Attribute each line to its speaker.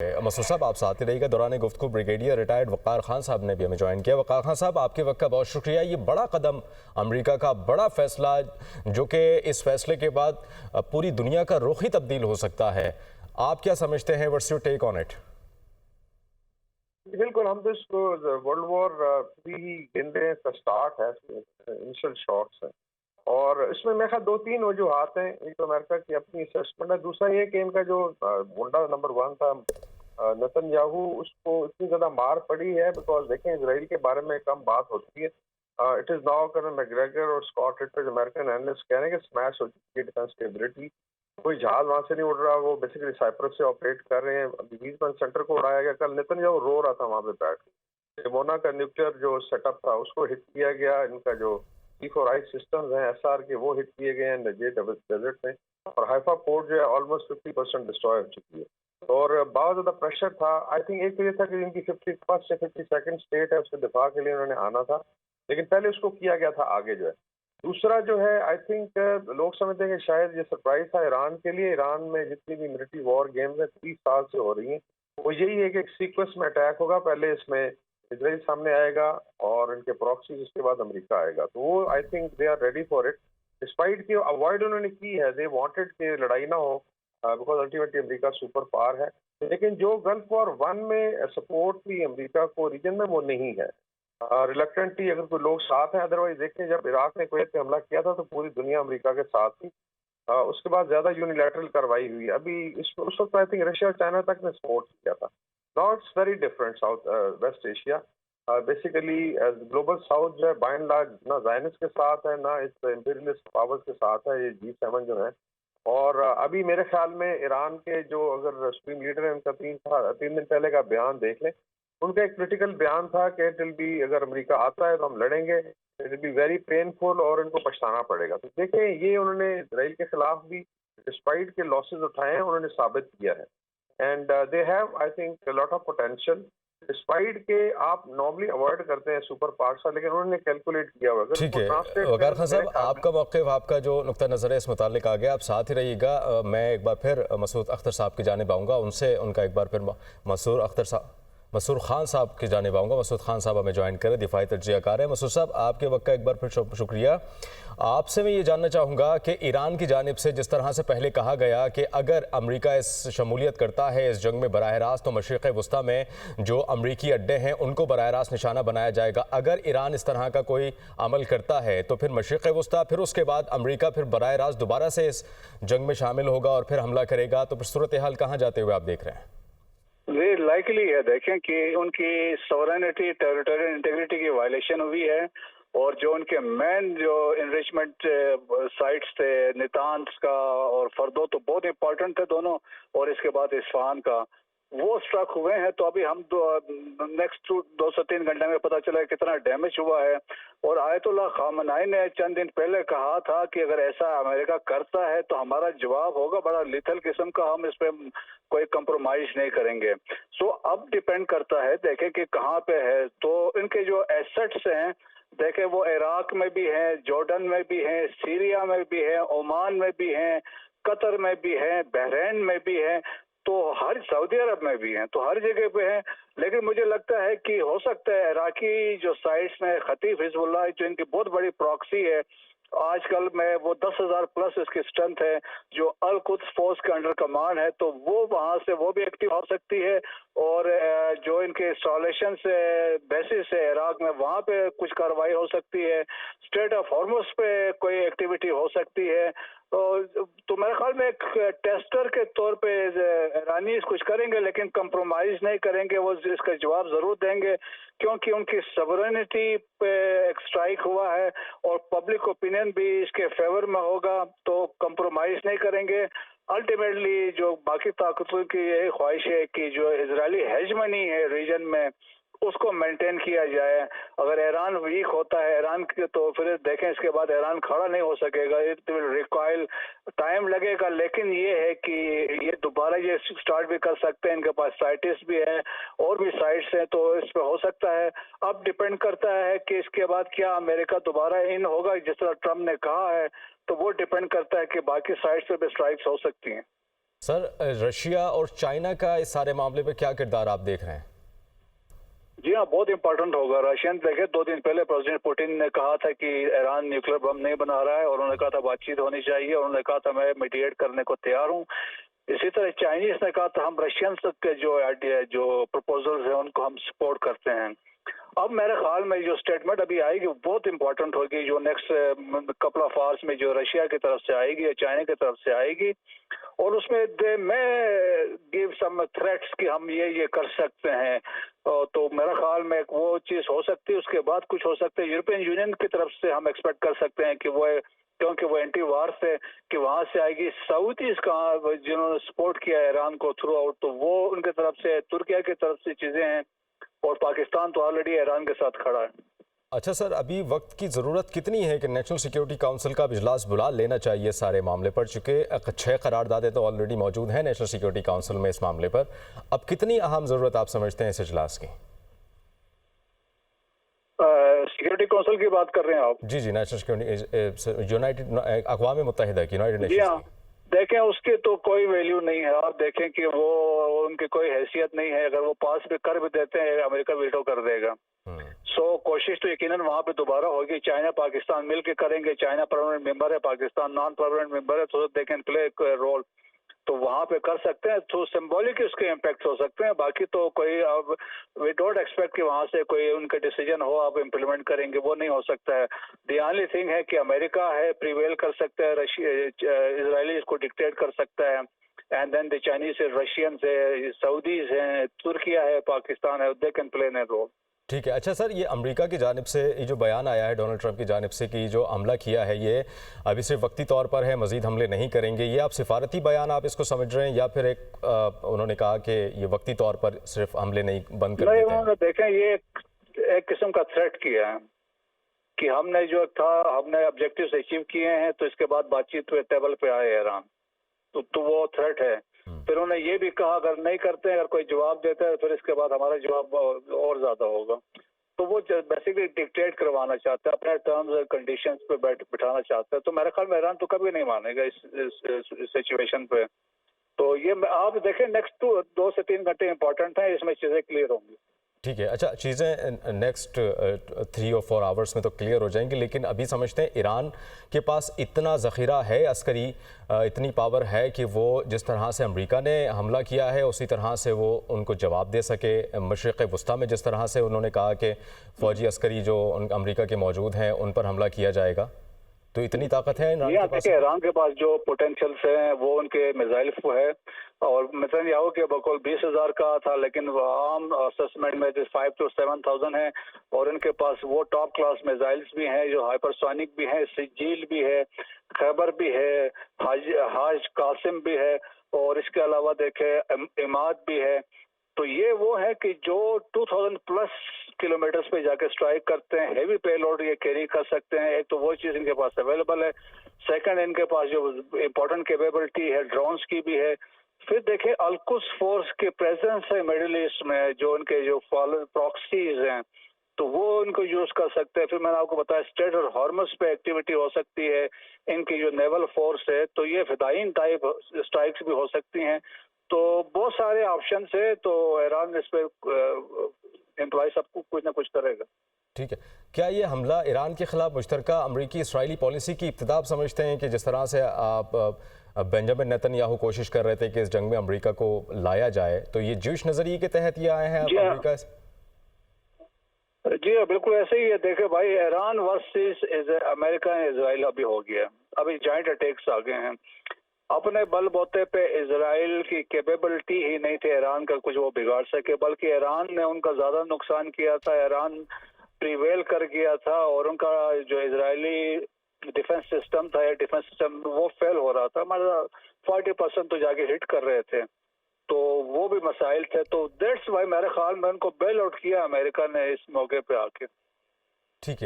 Speaker 1: मसूद साहब, आप साथ ही रहिएगा। दौरान गुफ्तगू ब्रिगेडियर रिटायर्ड वक़ार खान साहब ने भी हमें ज्वाइन किया। वक़ार खान साहब, आपके वक्त का बहुत शुक्रिया। ये बड़ा कदम अमेरिका का, बड़ा फैसला, जो कि इस फैसले के बाद पूरी दुनिया का रुख ही तब्दील हो सकता है। आप क्या समझते हैं? What's your take on it?
Speaker 2: बिल्कुल, हम तो इसको वर्ल्ड वॉर 3 ही गिनते हैं, इसका स्टार्ट है, इनिशियल शॉट्स है। और इसमें मेरे ख्याल 2-3 वजूहात हैं। एक तो अमेरिका की अपनी असेसमेंट है, दूसरा ये कि इनका जो मुंडा नंबर 1 था नेतन्याहू, उसको इतनी ज़्यादा मार पड़ी है बिकॉज देखें इसराइल के बारे में कम बात होती है। It is now colonel McGregor और स्कॉट रिटर्स अमेरिकन एनालिस्ट कह रहे हैं कि स्मैश हो चुकी है डिफेंस स्टेबिलिटी। कोई जहाज वहां से नहीं उड़ रहा, वो बेसिकली साइप्रस से ऑपरेट कर रहे हैं। अभी बीच सेंटर को उड़ाया गया, कल नेतन्याहू रो रहा था वहां पे बैठ के। डिमोना का न्यूक्लियर जो सेटअप था उसको हिट किया गया। इनका जो C4I सिस्टम्स हैं SR के, वो हिट किए गए हैं नजेद डेजर्ट में। और हाइफा पोर्ट जो है ऑलमोस्ट 50% डिस्ट्रॉय हो चुकी है। और बहुत ज्यादा प्रेशर था। आई थिंक एक तो ये था कि इनकी 51st या 52nd स्टेट है, उसके दिफा के लिए उन्होंने आना था, लेकिन पहले उसको किया गया था आगे जो है। दूसरा जो है, आई थिंक लोग समझते हैं कि शायद ये सरप्राइज था ईरान के लिए। ईरान में जितनी भी मिलिट्री वॉर गेम्स है 30 साल से हो रही हैं, वो यही है कि एक सीक्वेंस में अटैक होगा। पहले इसमें इसराइल सामने आएगा और इनके प्रॉक्सीज, उसके बाद अमेरिका आएगा। तो वो I think they are ready for it. Despite की अवॉइड उन्होंने की है, दे वांटेड कि लड़ाई ना हो because ultimately America super power है। लेकिन जो गल्फ वॉर 1 में सपोर्ट थी अमेरिका को रीजन में, वो नहीं है। रिलक्टेंटली अगर कोई लोग साथ हैं, अदरवाइज देखें जब इराक ने कुवैत पे हमला किया था तो पूरी दुनिया अमेरिका के साथ थी। उसके बाद ज्यादा यूनिलैटरल कार्रवाई हुई। अभी उस वक्त आई थिंक रशिया और चाइना तक ने सपोर्ट किया था। Now it's very different south west Asia. Basically global south जो है बाय एंड लार्ज ना जायनिस्ट के साथ है, ना इस इंपीरियलिस्ट पावर्स के साथ है, ये G7 जो है। और अभी मेरे ख्याल में ईरान के जो अगर सुप्रीम लीडर है, उनका 3 दिन पहले का बयान देख लें। उनका एक क्रिटिकल बयान था कि इट विल बी, अगर अमेरिका आता है तो हम लड़ेंगे, it will be very painful और इनको पछताना पड़ेगा। तो देखें, ये उन्होंने इसराइल के खिलाफ भी डिस्पाइट के लॉसेस उठाए हैं, उन्होंने साबित किया है। And they have I think lot of potential. Despite के आप नॉर्मली अवॉइड करते हैं सुपर पावर्स, लेकिन उन्होंने कैलकुलेट किया हुआ। अगर
Speaker 1: ठीक
Speaker 2: उसको
Speaker 1: है
Speaker 2: ट्रांसलेट
Speaker 1: वक़ार
Speaker 2: करें
Speaker 1: खान
Speaker 2: तो मेरे
Speaker 1: साहब,
Speaker 2: ख्याल में
Speaker 1: आपका मौक़िफ़, आपका जो नुक्ता नज़र है इस मुतालिक आ गया। आप साथ ही रहिएगा। मैं एक बार फिर मसूद अख्तर साहब की जानिब आऊँगा, उनसे उनका एक बार फिर मसूद खान साहब की जानिब आऊँगा। मसूद खान साहब हमें ज्वाइन करें, दिफाई तजज़ियाकार हैं। मसूद साहब, आपके वक्त का एक बार फिर शुक्रिया। आपसे मैं ये जानना चाहूँगा कि ईरान की जानिब से जिस तरह से पहले कहा गया कि अगर अमेरिका इस शमूलियत करता है इस जंग में बराह रास्त, तो मशरिक़ वस्ता में जो अमरीकी अड्डे हैं उनको बराह रास्त निशाना बनाया जाएगा। अगर ईरान इस तरह का कोई अमल करता है तो फिर मशरिक़ वस्ता, फिर उसके बाद अमरीका फिर बराह रास्त दोबारा से इस जंग में शामिल होगा और फिर हमला करेगा। तो फिर सूरत हाल कहाँ जाते हुए आप देख रहे हैं?
Speaker 3: ये लाइकली है, देखें कि उनकी सॉवरेनिटी, टेरिटोरियल इंटीग्रिटी की वायलेशन हुई है। और जो उनके मेन जो इनरिचमेंट साइट्स थे, नितान्स का और फर्दो, तो बहुत इंपॉर्टेंट थे दोनों, और इसके बाद इस्फहान का, वो स्ट्रक हुए हैं। तो अभी हम नेक्स्ट 2 से 3 घंटे में पता चला कितना डैमेज हुआ है। और आयतुल्लाह खामनाई ने चंद दिन पहले कहा था कि अगर ऐसा अमेरिका करता है तो हमारा जवाब होगा बड़ा लिथल किस्म का, हम इस पे कोई कंप्रोमाइज नहीं करेंगे। सो अब डिपेंड करता है, देखें कि कहाँ पे है। तो इनके जो एसेट्स हैं, देखें वो इराक में भी हैं, जॉर्डन में भी हैं, सीरिया में भी हैं, ओमान में भी हैं, कतर में भी हैं, बहरीन में भी हैं, तो हर सऊदी अरब में भी हैं, तो हर जगह पे हैं। लेकिन मुझे लगता है कि हो सकता है इराकी जो साइट्स में खतीफ हिजबुल्लाह, जो इनकी बहुत बड़ी प्रॉक्सी है, आजकल में वो 10,000 प्लस इसकी स्ट्रेंथ है, जो अल कुद्स फोर्स के अंडर कमांड है, तो वो वहां से वो भी एक्टिव हो सकती है। और जो इनके इंस्टॉलेशन से बेसिस है इराक में, वहां पे कुछ कार्रवाई हो सकती है। स्ट्रेट ऑफ हॉर्मुज पे कोई एक्टिविटी हो सकती है। तो मेरे ख्याल में एक टेस्टर के तौर पे ईरानी कुछ करेंगे, लेकिन कंप्रोमाइज नहीं करेंगे। वो इसका जवाब जरूर देंगे, क्योंकि उनकी सॉवरेनिटी पे एक स्ट्राइक हुआ है और पब्लिक ओपिनियन भी इसके फेवर में होगा, तो कंप्रोमाइज नहीं करेंगे। अल्टीमेटली जो बाकी ताकतों की यही ख्वाहिश है कि जो इजरायली हेजमनी है रीजन में, उसको मेंटेन किया जाए। अगर ईरान वीक होता है ईरान के, तो फिर देखें इसके बाद ईरान खड़ा नहीं हो सकेगा, इट विल रिक्वायर टाइम लगेगा। लेकिन ये है कि ये दोबारा ये स्टार्ट भी कर सकते हैं, इनके पास साइटिस भी है और भी साइट्स हैं, तो इस पे हो सकता है। अब डिपेंड करता है कि इसके बाद क्या अमेरिका दोबारा इन होगा जिस तरह ट्रम्प ने कहा है, तो वो डिपेंड करता है कि बाकी साइट्स पे भी स्ट्राइक्स हो सकती हैं।
Speaker 1: सर, रशिया और चाइना का इस सारे मामले पे क्या किरदार आप देख रहे हैं?
Speaker 3: जी हाँ, बहुत इंपॉर्टेंट होगा। रशियन देखे 2 दिन पहले प्रेसिडेंट पुतिन ने कहा था कि ईरान न्यूक्लियर बम नहीं बना रहा है, और उन्होंने कहा था बातचीत होनी चाहिए, और उन्होंने कहा था मैं मीडिएट करने को तैयार हूँ। इसी तरह चाइनीज ने कहा था हम रशियंस के जो प्रपोजल्स हैं उनको हम सपोर्ट करते हैं। अब मेरे ख्याल में जो स्टेटमेंट अभी आएगी वो बहुत इंपॉर्टेंट होगी, जो नेक्स्ट कपल ऑफ आवर्स में जो रशिया की तरफ से आएगी या चाइना की तरफ से आएगी, और उसमें दे में गिव सम थ्रेट्स कि हम ये कर सकते हैं। तो मेरा ख्याल में वो चीज़ हो सकती है। उसके बाद कुछ हो सकता है यूरोपियन यूनियन की तरफ से हम एक्सपेक्ट कर सकते हैं कि वो, क्योंकि वो एंटी वार से, कि वहां से आएगी। सऊदीज का जिन्होंने सपोर्ट किया ईरान को थ्रू आउट, तो वो उनके तरफ से, तुर्किया की तरफ से चीजें हैं, और पाकिस्तान तो ऑलरेडी ईरान के साथ खड़ा है।
Speaker 1: अच्छा सर, अभी वक्त की ज़रूरत कितनी है कि नेशनल सिक्योरिटी काउंसिल का इजलास बुला लेना चाहिए सारे मामले पर, चूँकि 6 करारदादें तो ऑलरेडी मौजूद हैं नेशनल सिक्योरिटी काउंसिल में इस मामले पर। अब कितनी अहम ज़रूरत आप समझते हैं इस इजलास की?
Speaker 3: सिक्योरिटी काउंसिल की बात कर रहे हैं आप?
Speaker 1: जी जी, नेशनल सिक्योरिटी, यूनाइटेड अक़वाम मुत्तहिदा की, यूनाइटेड
Speaker 3: जी हाँ,
Speaker 1: नेशंस की।
Speaker 3: देखें उसकी तो कोई वैल्यू नहीं है। आप देखें कि वो, उनकी कोई हैसियत नहीं है। अगर वो पास भी कर भी देते हैं, अमेरिका वीटो कर देगा। सो कोशिश तो यकीनन वहाँ पे दोबारा होगी। चाइना पाकिस्तान मिल के करेंगे। चाइना परमानेंट मेंबर है, पाकिस्तान नॉन परमानेंट मेंबर है, तो दे कैन प्ले रोल। तो वहाँ पे कर सकते हैं, तो सिंबॉलिक उसके इम्पैक्ट हो सकते हैं। बाकी तो कोई, अब वी डोंट एक्सपेक्ट कि वहाँ से कोई उनका डिसीजन हो आप इम्प्लीमेंट करेंगे, वो नहीं हो सकता है। द ओनली थिंग है कि अमेरिका है, प्रिवेल कर सकता है, इजरायली इसको डिक्टेट कर सकता है, एंड देन द चाइनीज है, रशियंस है, सऊदीज हैं, तुर्किया है, पाकिस्तान है, they can play an role.
Speaker 1: ठीक है। अच्छा सर, ये अमेरिका की जानिब से ये जो बयान आया है डोनाल्ड ट्रंप की जानिब से कि जो हमला किया है ये अभी सिर्फ वक्ती तौर पर है, मजीद हमले नहीं करेंगे, ये आप सिफारती बयान आप इसको समझ रहे हैं, या फिर उन्होंने कहा कि ये वक्ती तौर पर सिर्फ हमले नहीं बंद कर देते हैं?
Speaker 3: उन्होंने देखें ये एक किस्म का थ्रेट किया है कि हमने जो था, हमने ऑब्जेक्टिव्स अचीव किए हैं, तो इसके बाद बातचीत पे टेबल पे आए ईरान, तो वो थ्रेट है। फिर उन्होंने ये भी कहा अगर नहीं करते, अगर कोई जवाब देता है, फिर इसके बाद हमारा जवाब और ज्यादा होगा। तो वो बेसिकली डिक्टेट करवाना चाहता है, अपने टर्म्स और कंडीशंस पे बिठाना चाहता है। तो मेरे ख्याल में ईरान तो कभी नहीं मानेगा इस सिचुएशन पे। तो ये आप देखें, नेक्स्ट 2 से 3 घंटे इंपॉर्टेंट है, इसमें चीजें क्लियर होंगी।
Speaker 1: ठीक है। अच्छा, चीज़ें नेक्स्ट 3 और 4 आवर्स में तो क्लियर हो जाएंगी, लेकिन अभी समझते हैं ईरान के पास इतना ज़ख़ीरा है अस्करी, इतनी पावर है कि वो जिस तरह से अमेरिका ने हमला किया है उसी तरह से वो उनको जवाब दे सके। मशरिक़ वस्ता में जिस तरह से उन्होंने कहा कि फ़ौजी अस्करी जो अमेरिका के मौजूद हैं उन पर हमला किया जाएगा, तो इतनी ताकत है ईरान के पास?
Speaker 3: ईरान के पास जो पोटेंशियल्स हैं वो उनके मिसाइल है, और नेतन्याहू के बकौल 20,000 का था, लेकिन आम असेसमेंट में 5 to 7,000 है। और उनके पास वो टॉप क्लास मिसाइल्स भी हैं जो हाइपरसोनिक भी हैं, सिजील भी है, खैबर भी है, हाज कासिम भी है, और इसके अलावा देखें इमाद भी है। तो ये वो है कि जो 2000 प्लस किलोमीटर्स पे जाके स्ट्राइक करते हैं, हेवी पेलोड ये कैरी कर सकते हैं। एक तो वो चीज़ इनके पास अवेलेबल है। सेकंड, इनके पास जो इम्पोर्टेंट कैपेबिलिटी है ड्रोन्स की भी है। फिर देखें अल-कुद्स फोर्स के प्रेजेंस है मिडिल ईस्ट में, जो उनके जो प्रॉक्सीज हैं, तो वो उनको यूज कर सकते हैं। फिर मैंने आपको बताया स्ट्रेट और हॉर्मस पे एक्टिविटी हो सकती है, इनकी जो नेवल फोर्स है, तो ये फिदाइन टाइप स्ट्राइक्स भी हो सकती हैं। तो बहुत सारे ऑप्शंस है, तो ईरान इस पे एम्प्लॉय सबको कुछ ना कुछ करेगा।
Speaker 1: ठीक है। क्या ये हमला ईरान के खिलाफ मुश्तरका अमरीकी इसराइली पॉलिसी की इब्तिदा आप समझते हैं कि जिस तरह से आप बेंजामिन नेतन्याहू कोशिश कर रहे थे कि इस जंग में अमेरिका को लाया जाए, तो ये ज्यूश नजरिए के तहत ये आए हैं अमेरिका से?
Speaker 3: जी बिल्कुल ऐसे ही है। देखे भाई, ईरान वर्सेस अमेरिका इसराइल अभी हो गया, अभी जॉइंट अटैक्स आ गए हैं। अपने बल बोते पे इसराइल की कैपेबिलिटी ही नहीं थी ईरान का कुछ वो बिगाड़ सके, बल्कि ईरान ने उनका ज्यादा नुकसान किया था। ईरान प्रिवेल कर गया था, और उनका जो इजरायली डिफेंस सिस्टम था, डिफेंस सिस्टम वो फेल हो रहा था। हमारा 40% तो जाके हिट कर रहे थे, तो वो भी मसाइल थे। तो दैट्स वाई मेरे ख्याल में उनको बेल आउट किया अमेरिका ने इस मौके पे आके।